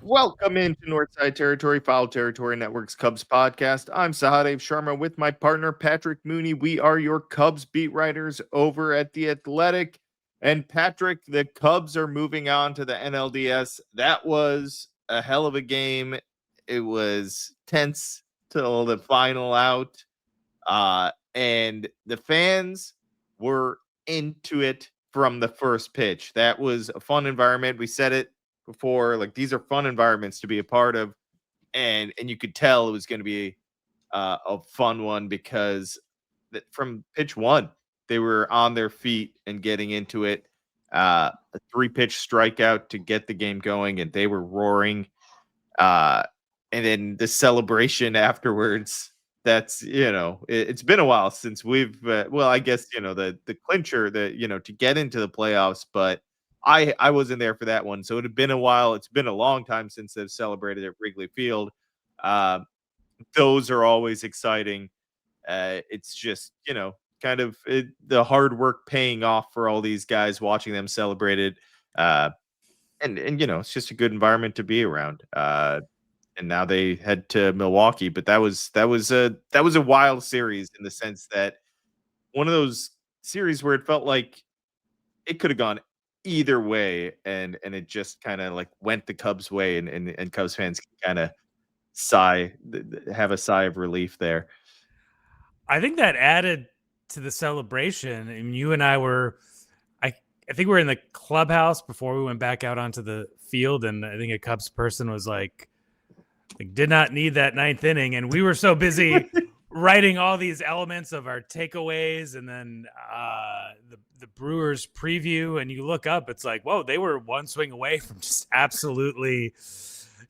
Welcome into Northside Territory, Foul Territory Network's Cubs podcast. I'm Sahadev Sharma with my partner Patrick Mooney. We are your Cubs beat writers over at The Athletic. And Patrick, the Cubs are moving on to the NLDS. That was a hell of a game. It was tense till the final out. And the fans were into it from the first pitch. That was a fun environment. We said it before, like these are fun environments to be a part of, and you could tell it was going to be a fun one because from pitch one they were on their feet and getting into it. A 3-pitch strikeout to get the game going, and they were roaring. And then the celebration afterwards. That's it's been a while since we've I guess the clincher to get into the playoffs, but I wasn't there for that one, so it had been a while. It's been a long time since they've celebrated at Wrigley Field. Uh, those are always exciting. It's just kind of the hard work paying off for all these guys, watching them celebrate it, and it's just a good environment to be around. And now they head to Milwaukee, but that was a wild series in the sense that one of those series where it felt like it could have gone either way, and it just kind of like went the Cubs way, and Cubs fans can kind of have a sigh of relief there. I think that added to the celebration. And you and I were, I think we were in the clubhouse before we went back out onto the field, and I think a Cubs person was like did not need that ninth inning, and we were so busy writing all these elements of our takeaways, and then the Brewers preview, and you look up, it's like, whoa, they were one swing away from just absolutely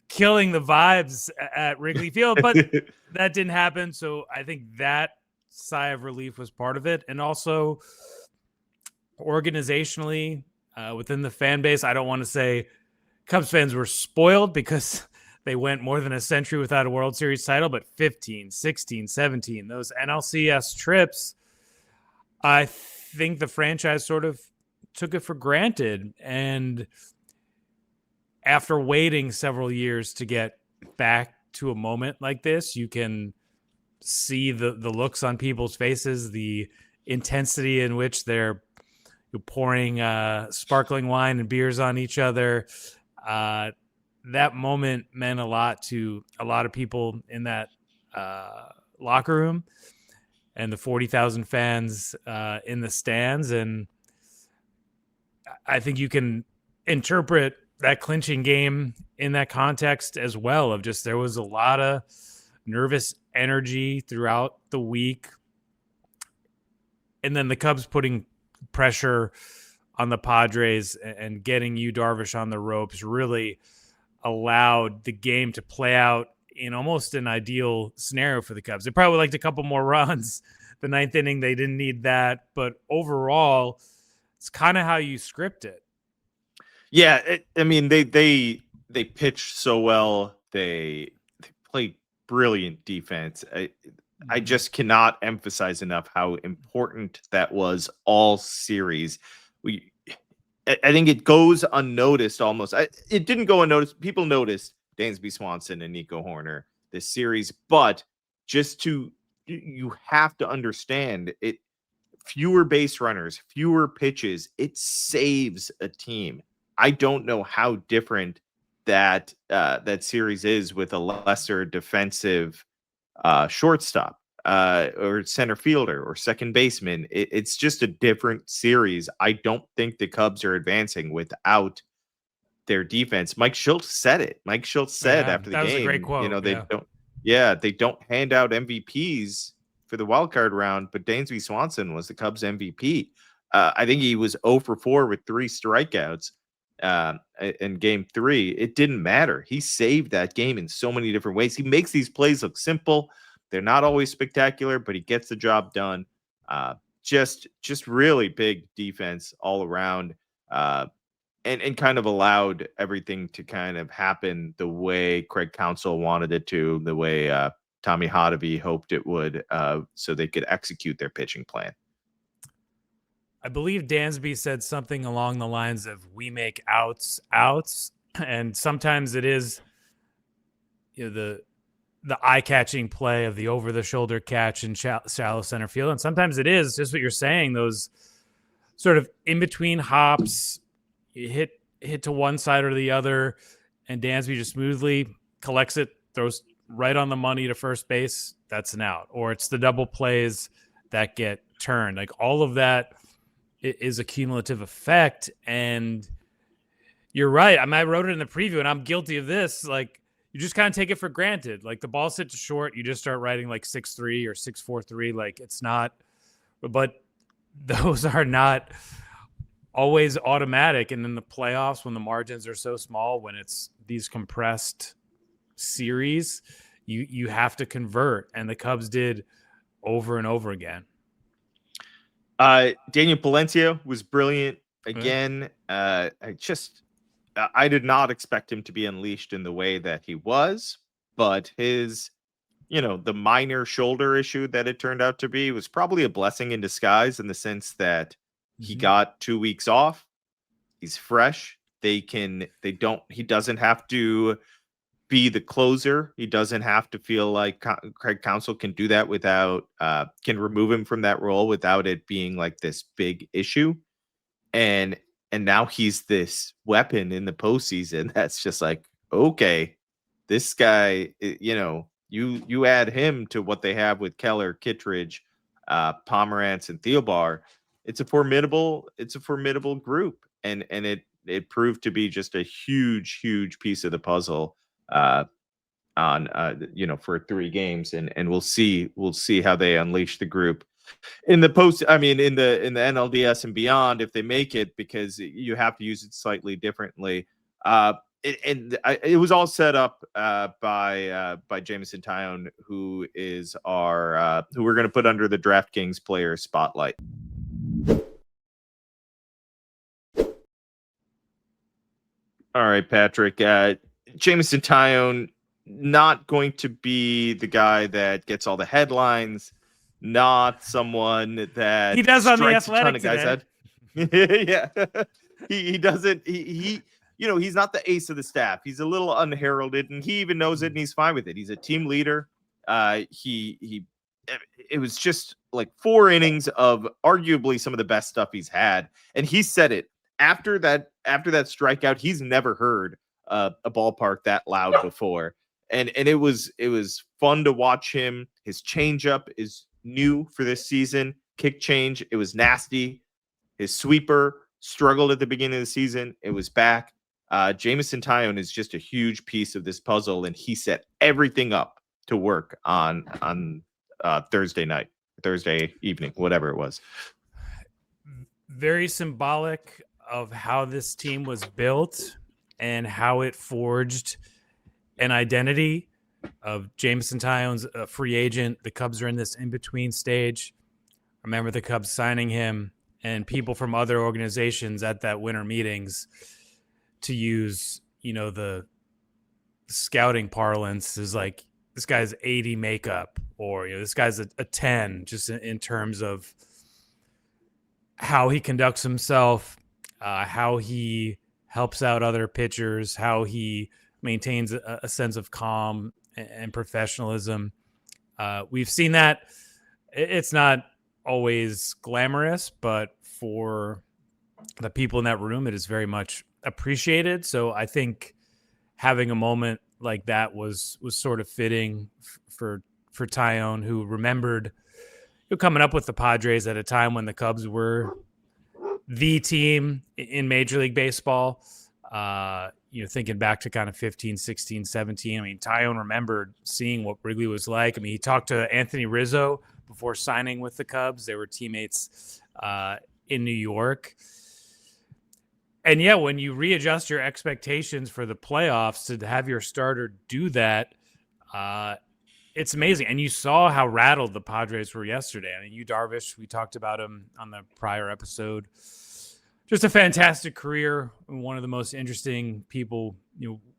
killing the vibes at Wrigley Field, but that didn't happen. So I think that sigh of relief was part of it, and also organizationally within the fan base, I don't want to say Cubs fans were spoiled because they went more than a century without a World Series title, but 15, 16, 17, those NLCS trips, I think the franchise sort of took it for granted. And after waiting several years to get back to a moment like this, you can see the looks on people's faces, the intensity in which they're pouring sparkling wine and beers on each other. That moment meant a lot to a lot of people in that locker room and the 40,000 fans in the stands. And I think you can interpret that clinching game in that context as well, of just there was a lot of nervous energy throughout the week. And then the Cubs putting pressure on the Padres and getting Yu Darvish on the ropes really allowed the game to play out in almost an ideal scenario for the Cubs. They probably liked a couple more runs. The ninth inning, they didn't need that. But overall, it's kind of how you script it. Yeah, I mean, they pitched so well. They play brilliant defense. I just cannot emphasize enough how important that was all series. I think it goes unnoticed almost. It didn't go unnoticed. People noticed Dansby Swanson and Nico Horner this series, but you have to understand it. Fewer base runners, fewer pitches, it saves a team. I don't know how different that series is with a lesser defensive shortstop or center fielder or second baseman. It's just a different series. I don't think the Cubs are advancing without their defense. Mike Schultz said it. Mike Schultz said after the game, was a great quote. They don't hand out MVPs for the wild card round, but Dansby Swanson was the Cubs MVP. I think he was 0 for 4 with 3 strikeouts in game 3. It didn't matter. He saved that game in so many different ways. He makes these plays look simple. They're not always spectacular, but he gets the job done. Just really big defense all around, and kind of allowed everything to kind of happen the way Craig Counsell wanted it to, the way Tommy Sahadev hoped it would, so they could execute their pitching plan. I believe Dansby said something along the lines of, "We make outs." And sometimes it is, the eye-catching play of the over-the-shoulder catch in shallow center field, and sometimes it is just what you're saying, those sort of in-between hops, you hit to one side or the other, and Dansby just smoothly collects it, throws right on the money to first base. That's an out. Or it's the double plays that get turned. Like, all of that is a cumulative effect. And you're right. I wrote it in the preview, and I'm guilty of this. Like, you just kind of take it for granted. Like, the ball's hit to short, you just start writing like 6-3 or 6-4-3. Like, it's not, but those are not always automatic. And in the playoffs, when the margins are so small, when it's these compressed series, you have to convert, and the Cubs did over and over again. Daniel Palencia was brilliant again. I did not expect him to be unleashed in the way that he was, but his, the minor shoulder issue that it turned out to be was probably a blessing in disguise, in the sense that he got 2 weeks off. He's fresh. He doesn't have to be the closer. He doesn't have to feel like Craig Counsell can do that can remove him from that role without it being like this big issue. And now he's this weapon in the postseason. That's just like, okay, this guy, you add him to what they have with Keller, Kittredge, Pomerantz, and Thielbar. It's a formidable group. And it proved to be just a huge, huge piece of the puzzle for 3 games, and we'll see how they unleash the group in the in the NLDS and beyond, if they make it, because you have to use it slightly differently. It was all set up by Jameson Taillon, who is who we're going to put under the DraftKings player spotlight. All right, Patrick. Jameson Taillon, not going to be the guy that gets all the headlines, not someone that he does on the Athletic today. Yeah, he doesn't. He he's not the ace of the staff. He's a little unheralded, and he even knows it, and he's fine with it. He's a team leader. It was just like 4 innings of arguably some of the best stuff he's had, and he said it after that strikeout. He's never heard a ballpark that loud before, and it was fun to watch him. His changeup is new for this season. Kick change, it was nasty. His sweeper struggled at the beginning of the season. It was back. Jameson Taillon is just a huge piece of this puzzle, and he set everything up to work on Thursday evening, whatever it was. Very symbolic of how this team was built and how it forged an identity of Jameson Taillon's a free agent. The Cubs are in this in-between stage. I remember the Cubs signing him, and people from other organizations at that winter meetings, to use, the scouting parlance, is like, this guy's 80 makeup, or, this guy's a 10, just in terms of how he conducts himself, how he helps out other pitchers, how he maintains a sense of calm and professionalism. We've seen that. It's not always glamorous, but for the people in that room, it is very much appreciated. So I think having a moment like that was sort of fitting for Taillon, who remembered coming up with the Padres at a time when the Cubs were the team in Major League Baseball. Thinking back to kind of 15, 16, 17. I mean, Taillon remembered seeing what Wrigley was like. I mean, he talked to Anthony Rizzo before signing with the Cubs. They were teammates in New York. And yeah, when you readjust your expectations for the playoffs to have your starter do that, it's amazing. And you saw how rattled the Padres were yesterday. I mean, Yu Darvish, we talked about him on the prior episode. Just a fantastic career. One of the most interesting people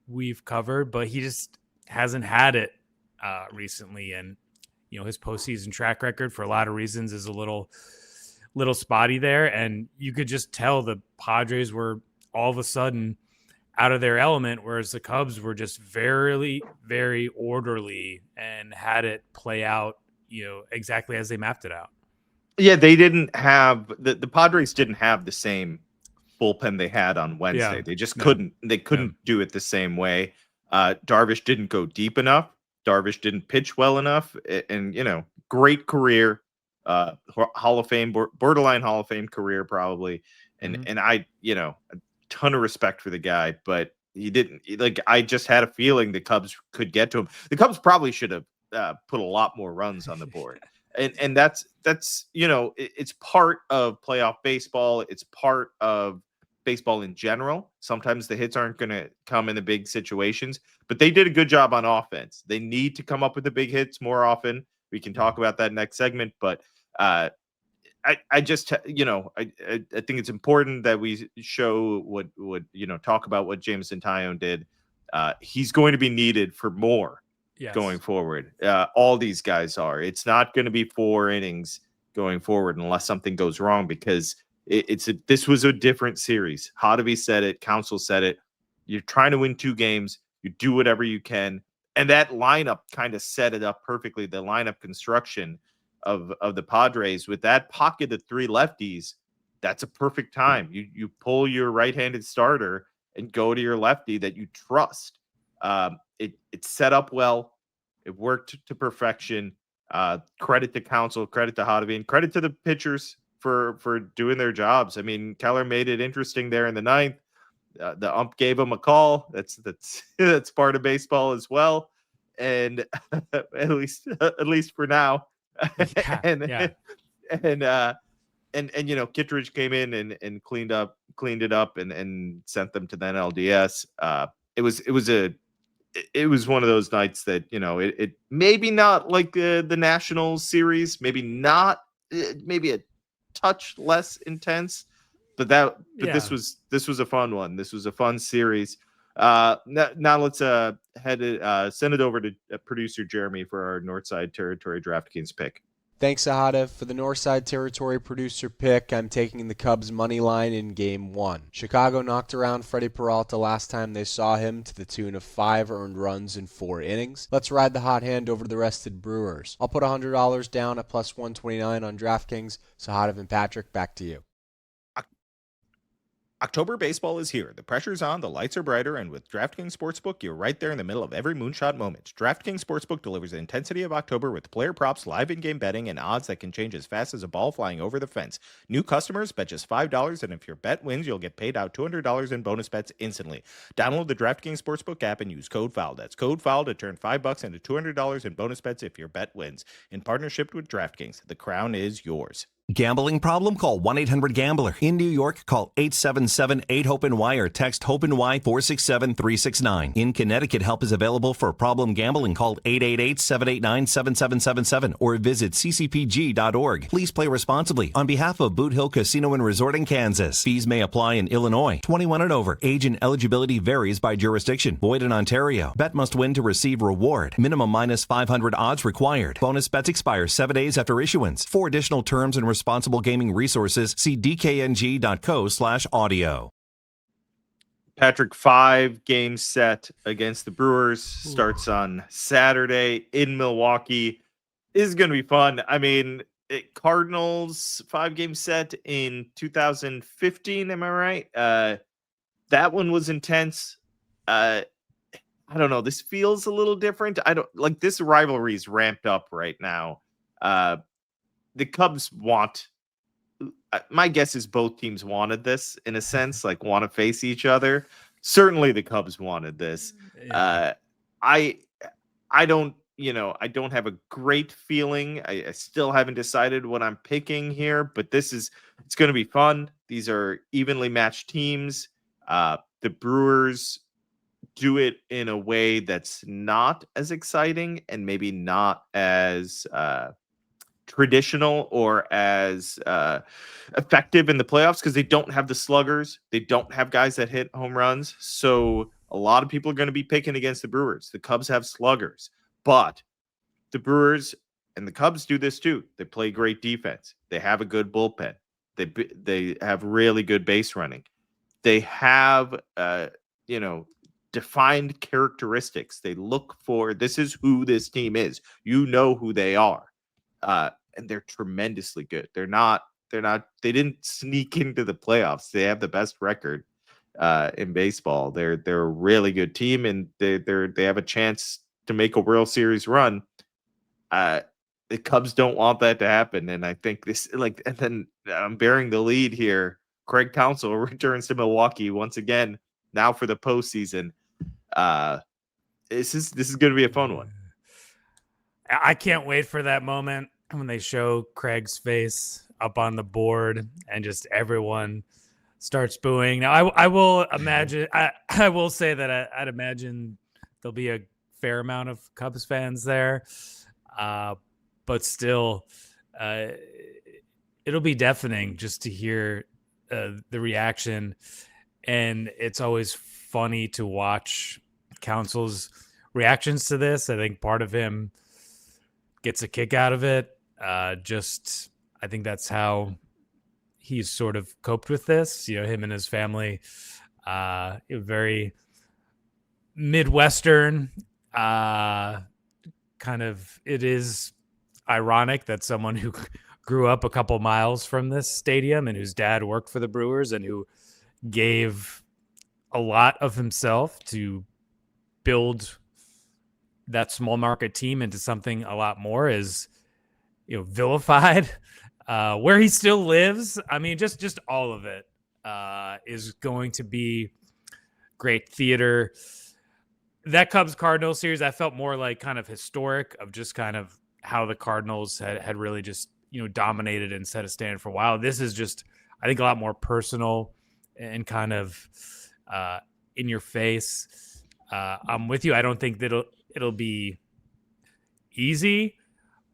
we've covered, but he just hasn't had it recently. And his postseason track record, for a lot of reasons, is a little spotty there. And you could just tell the Padres were all of a sudden out of their element, whereas the Cubs were just very, very orderly and had it play out, exactly as they mapped it out. Yeah, they didn't have the Padres didn't have the same bullpen they had on Wednesday. Yeah. They just No. couldn't. They couldn't do it the same way. Darvish didn't go deep enough. Darvish didn't pitch well enough. And great career, Hall of Fame, borderline Hall of Fame career probably. And I, a ton of respect for the guy, but he didn't. Like, I just had a feeling the Cubs could get to him. The Cubs probably should have put a lot more runs on the board. And that's it's part of playoff baseball. It's part of baseball in general. Sometimes the hits aren't going to come in the big situations, but they did a good job on offense. They need to come up with the big hits more often. We can talk about that next segment, but I just I think it's important that we show what talk about what Jameson Taillon did. He's going to be needed for more. Yes. Going forward. All these guys are. It's not going to be 4 innings going forward unless something goes wrong, because this was a different series. Sahadev said it. Counsell said it. You're trying to win 2 games. You do whatever you can. And that lineup kind of set it up perfectly. The lineup construction of the Padres with that pocket of 3 lefties, that's a perfect time. You pull your right-handed starter and go to your lefty that you trust. It's set up well. It worked to perfection. Credit to Counsell, credit to Sahadev, and credit to the pitchers for doing their jobs. I mean, Keller made it interesting there in the 9th. The ump gave him a call. That's part of baseball as well. And at least for now. Yeah, and Kittredge came in and cleaned it up and sent them to the NLDS. It was one of those nights that it maybe not like the Nationals series, maybe not, maybe a touch less intense, but this was a fun one. This was a fun series. Now let's send it over to producer Jeremy for our Northside Territory DraftKings pick. Thanks, Sahadev. For the Northside Territory producer pick, I'm taking the Cubs money line in Game 1. Chicago knocked around Freddie Peralta last time they saw him to the tune of 5 earned runs in 4 innings. Let's ride the hot hand over the rested Brewers. I'll put $100 down at plus 129 on DraftKings. Sahadev and Patrick, back to you. October baseball is here. The pressure's on, the lights are brighter, and with DraftKings Sportsbook, you're right there in the middle of every moonshot moment. DraftKings Sportsbook delivers the intensity of October with player props, live in-game betting, and odds that can change as fast as a ball flying over the fence. New customers bet just $5, and if your bet wins, you'll get paid out $200 in bonus bets instantly. Download the DraftKings Sportsbook app and use code FOUL. That's code FOUL to turn $5 into $200 in bonus bets if your bet wins. In partnership with DraftKings, the crown is yours. Gambling problem? Call 1-800-GAMBLER. In New York, call 877-8-HOPE-NY or text HOPE-NY 467-369. In Connecticut, help is available for problem gambling. Call 888-789-7777 or visit ccpg.org. Please play responsibly. On behalf of Boot Hill Casino and Resort in Kansas, fees may apply in Illinois. 21 and over. Age and eligibility varies by jurisdiction. Void in Ontario. Bet must win to receive reward. Minimum minus 500 odds required. Bonus bets expire 7 days after issuance. For additional terms and responsible gaming resources, see dkng.co/audio. Patrick, 5-game set against the Brewers starts on Saturday in Milwaukee. Is going to be fun. I mean, Cardinals 5-game set in 2015. Am I right? That one was intense. I don't know. This feels a little different. I don't like this rivalry's ramped up right now. The Cubs want, my guess is both teams wanted this in a sense, like want to face each other. Certainly the Cubs wanted this. Yeah. I don't have a great feeling. I still haven't decided what I'm picking here, but it's going to be fun. These are evenly matched teams. The Brewers do it in a way that's not as exciting and maybe not as traditional or as effective in the playoffs because they don't have the sluggers. They don't have guys that hit home runs. So a lot of people are going to be picking against the Brewers. The Cubs have sluggers, but the Brewers and the Cubs do this too. They play great defense. They have a good bullpen. They have really good base running. They have defined characteristics. They look for, this is who this team is. You know who they are. And they're tremendously good. They didn't sneak into the playoffs. They have the best record in baseball. They're a really good team, and they have a chance to make a World Series run. The Cubs don't want that to happen, and I think and then I'm bearing the lead here. Craig Counsell returns to Milwaukee once again, now for the postseason. This is going to be a fun one. I can't wait for that moment when they show Craig's face up on the board and just everyone starts booing. Now, I will imagine. I will say that I'd imagine there'll be a fair amount of Cubs fans there, but still, it'll be deafening just to hear the reaction, and it's always funny to watch Counsell's reactions to this. I think part of him gets a kick out of it. I think that's how he's sort of coped with this. Him and his family, very Midwestern. Kind of, it is ironic that someone who grew up a couple miles from this stadium and whose dad worked for the Brewers and who gave a lot of himself to build that small market team into something a lot more is, vilified. Where he still lives, I mean, just all of it is going to be great theater. That Cubs-Cardinals series, I felt more like kind of historic of just kind of how the Cardinals had really just, dominated and set a standard for a while. This is just, I think, a lot more personal and kind of in your face. I'm with you. I don't think that it'll be easy,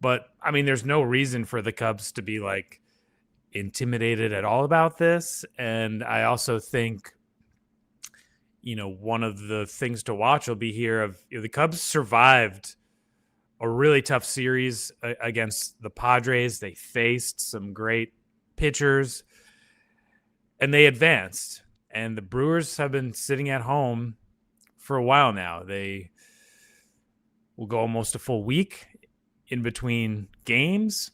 but I mean, there's no reason for the Cubs to be like intimidated at all about this. And I also think, one of the things to watch will be here of the Cubs survived a really tough series against the Padres. They faced some great pitchers and they advanced, and the Brewers have been sitting at home for a while now. They will go almost a full week in between games.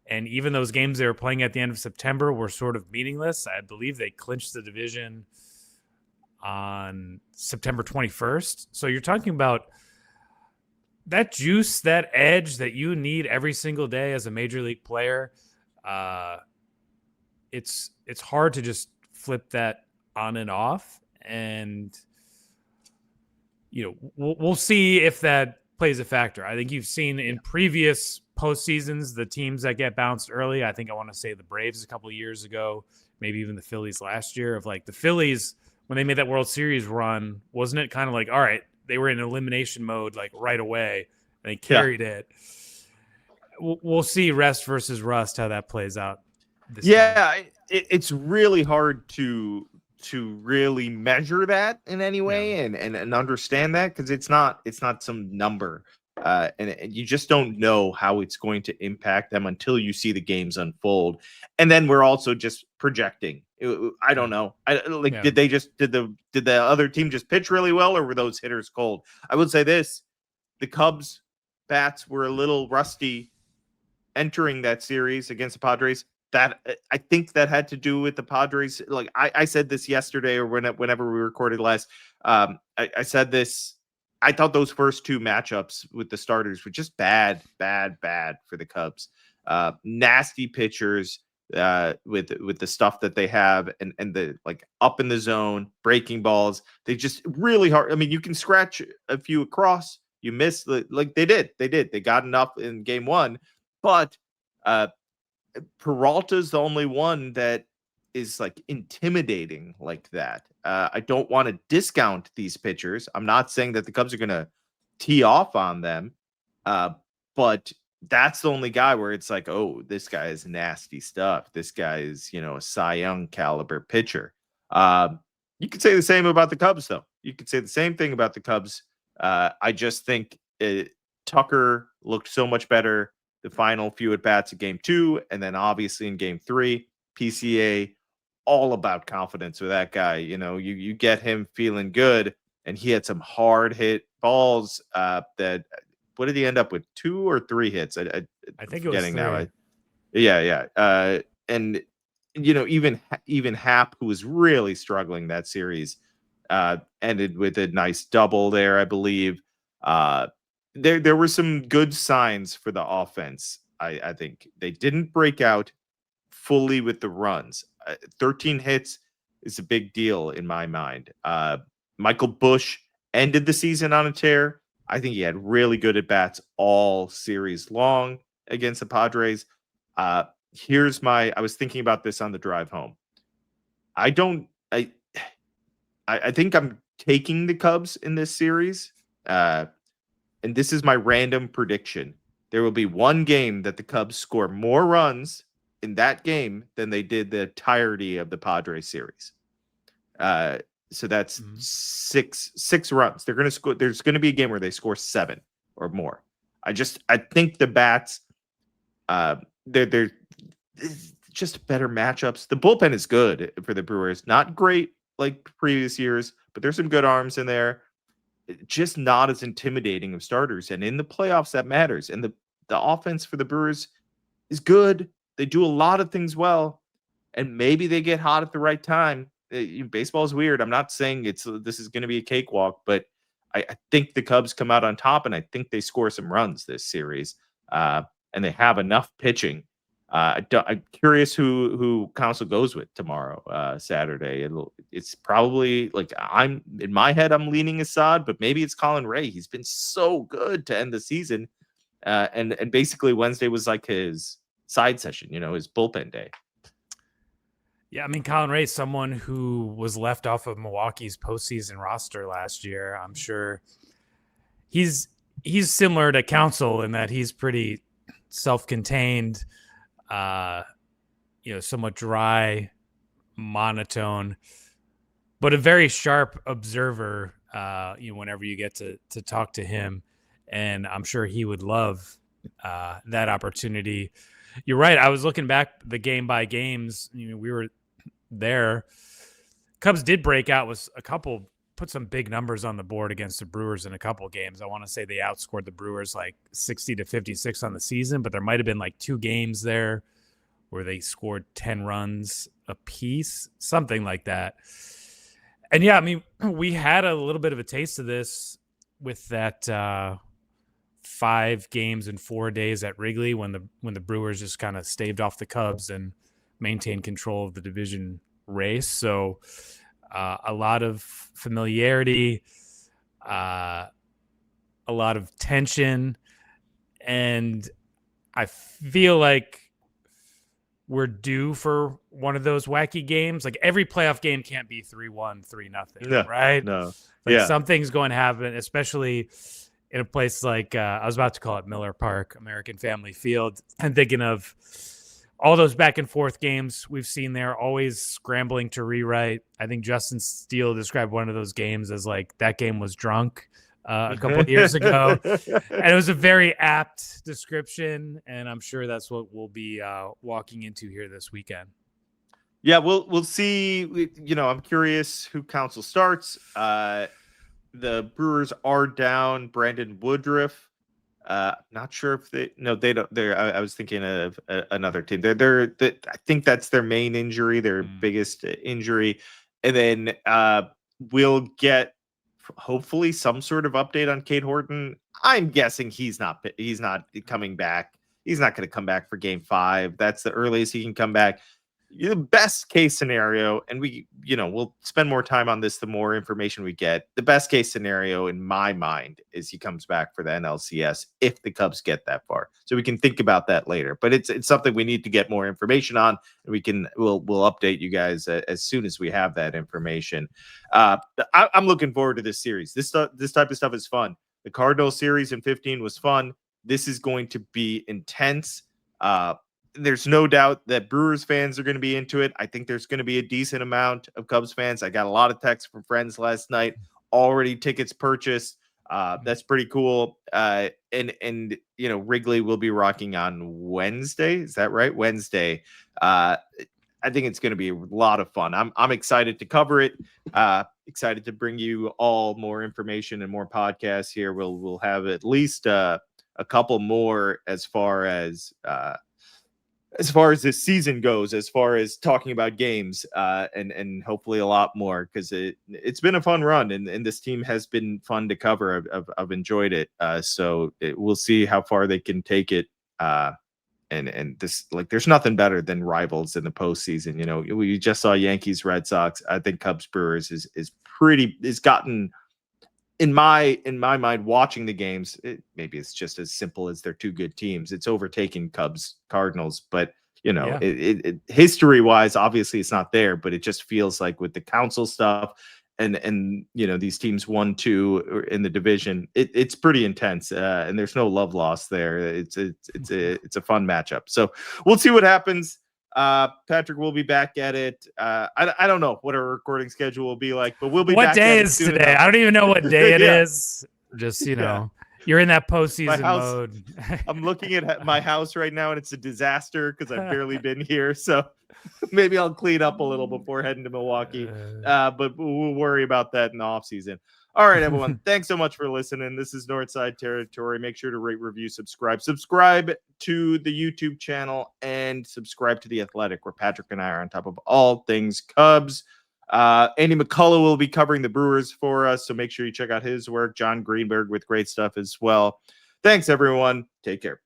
And even those games they were playing at the end of September were sort of meaningless. I believe they clinched the division on September 21st. So you're talking about that juice, that edge that you need every single day as a major league player. It's hard to just flip that on and off. And, we'll see if that plays a factor. I think you've seen in previous postseasons, the teams that get bounced early. I think I want to say the Braves a couple of years ago, maybe even the Phillies last year, of like the Phillies, when they made that World Series run, wasn't it kind of like, all right, they were in elimination mode like right away and they carried it. We'll see rest versus rust, how that plays out. It's really hard to really measure that in any way and understand that, because it's not some number, and you just don't know how it's going to impact them until you see the games unfold. And then we're also just projecting. I don't know. Did the other team just pitch really well, or were those hitters cold? I would say this: the Cubs bats were a little rusty entering that series against the Padres. That I think that had to do with the Padres. Like I said this yesterday, or whenever we recorded last, I said this. I thought those first two matchups with the starters were just bad for the Cubs. Nasty pitchers with the stuff that they have, and the like up in the zone, breaking balls. They just really hard. I mean, you can scratch a few across. You miss like they did. They got enough in game one, but Peralta's the only one that is like intimidating like that. I don't want to discount these pitchers. I'm not saying that the Cubs are going to tee off on them, but that's the only guy where it's like, oh, this guy is nasty stuff. This guy is, a Cy Young caliber pitcher. You could say the same about the Cubs, though. You could say the same thing about the Cubs. I just think Tucker looked so much better the final few at bats of game 2, and then obviously in game 3, PCA all about confidence with that guy. You get him feeling good, and he had some hard hit balls that what did he end up with? 2 or 3 hits? I think it was forgetting now. 3. Yeah. And even Hap, who was really struggling that series, ended with a nice double there, I believe. There were some good signs for the offense. I think they didn't break out fully with the runs. 13 hits is a big deal in my mind. Michael Busch ended the season on a tear. I think he had really good at bats all series long against the Padres. I was thinking about this on the drive home. I think I'm taking the Cubs in this series. And this is my random prediction. There will be one game that the Cubs score more runs in that game than they did the entirety of the Padres series. So that's six runs. They're going to score. There's going to be a game where they score 7 or more. I think the bats, they're just better matchups. The bullpen is good for the Brewers. Not great like previous years, but there's some good arms in there. Just not as intimidating of starters. And in the playoffs, that matters. And the offense for the Brewers is good. They do a lot of things well. And maybe they get hot at the right time. Baseball is weird. I'm not saying this is going to be a cakewalk, but I think the Cubs come out on top, and I think they score some runs this series. And they have enough pitching. I'm curious who Counsell goes with tomorrow, Saturday. It's probably in my head, I'm leaning Assad, but maybe it's Colin Ray. He's been so good to end the season. And basically Wednesday was like his side session, his bullpen day. Yeah, I mean, Colin Ray, someone who was left off of Milwaukee's postseason roster last year. I'm sure he's similar to Counsell in that he's pretty self-contained, somewhat dry, monotone, but a very sharp observer, whenever you get to talk to him. And I'm sure he would love that opportunity. You're right. I was looking back the game by games. We were there. Cubs did break out with put some big numbers on the board against the Brewers in a couple games. I want to say they outscored the Brewers like 60-56 on the season, but there might have been like 2 games there where they scored 10 runs apiece, something like that. And yeah, I mean, we had a little bit of a taste of this with that 5 games in 4 days at Wrigley when the Brewers just kind of staved off the Cubs and maintained control of the division race. So a lot of familiarity, a lot of tension, and I feel like we're due for one of those wacky games. Like every playoff game can't be 3-1, 3-0, right? No. Something's going to happen, especially in a place like I was about to call it Miller Park, American Family Field. I'm thinking of all those back and forth games we've seen there, always scrambling to rewrite. I think Justin Steele described one of those games as like that game was drunk a couple of years ago. And it was a very apt description. And I'm sure that's what we'll be walking into here this weekend. Yeah, we'll see. I'm curious who Counsell starts. The Brewers are down Brandon Woodruff. Not sure if they don't. I was thinking of another team. I think that's their main injury, their biggest injury, and then we'll get hopefully some sort of update on Cade Horton. I'm guessing he's not coming back. He's not going to come back for Game 5. That's the earliest he can come back. The best case scenario, and we'll spend more time on this the more information we get. The best case scenario in my mind is he comes back for the NLCS if the Cubs get that far. So we can think about that later. But it's something we need to get more information on, and we'll update you guys as soon as we have that information. I'm looking forward to this series. This type of stuff is fun. The Cardinals series in 15 was fun. This is going to be intense. There's no doubt that Brewers fans are going to be into it. I think there's going to be a decent amount of Cubs fans. I got a lot of texts from friends last night, already tickets purchased. That's pretty cool. And Wrigley will be rocking on Wednesday. Is that right? Wednesday. I think it's going to be a lot of fun. I'm excited to cover it. Excited to bring you all more information and more podcasts here. We'll have at least a couple more as far as this season goes, as far as talking about games, and hopefully a lot more, because it's been a fun run, and this team has been fun to cover. I've enjoyed it. So we'll see how far they can take it. And this, like, there's nothing better than rivals in the postseason. You know, we just saw Yankees, Red Sox. I think Cubs-Brewers is gotten, in my mind, watching the games, maybe it's just as simple as they're two good teams. It's overtaking Cubs Cardinals, but you know, history wise, obviously it's not there, but it just feels like with the Counsell stuff and you know, these teams 1-2 in the division, it's pretty intense, and there's no love lost there. It's a fun matchup. So we'll see what happens. Patrick will be back at it. I don't know what our recording schedule will be like, but we'll be What back day at is it soon today? enough. I don't even know what day it Yeah. is. Just, you know, you're in that postseason mode. I'm looking at my house right now, and it's a disaster because I've barely been here. So maybe I'll clean up a little before heading to Milwaukee. But we'll worry about that in the off season. All right, everyone. Thanks so much for listening. This is Northside Territory. Make sure to rate, review, subscribe. Subscribe to the YouTube channel and subscribe to The Athletic, where Patrick and I are on top of all things Cubs. Andy McCullough will be covering the Brewers for us, so make sure you check out his work. John Greenberg with great stuff as well. Thanks, everyone. Take care.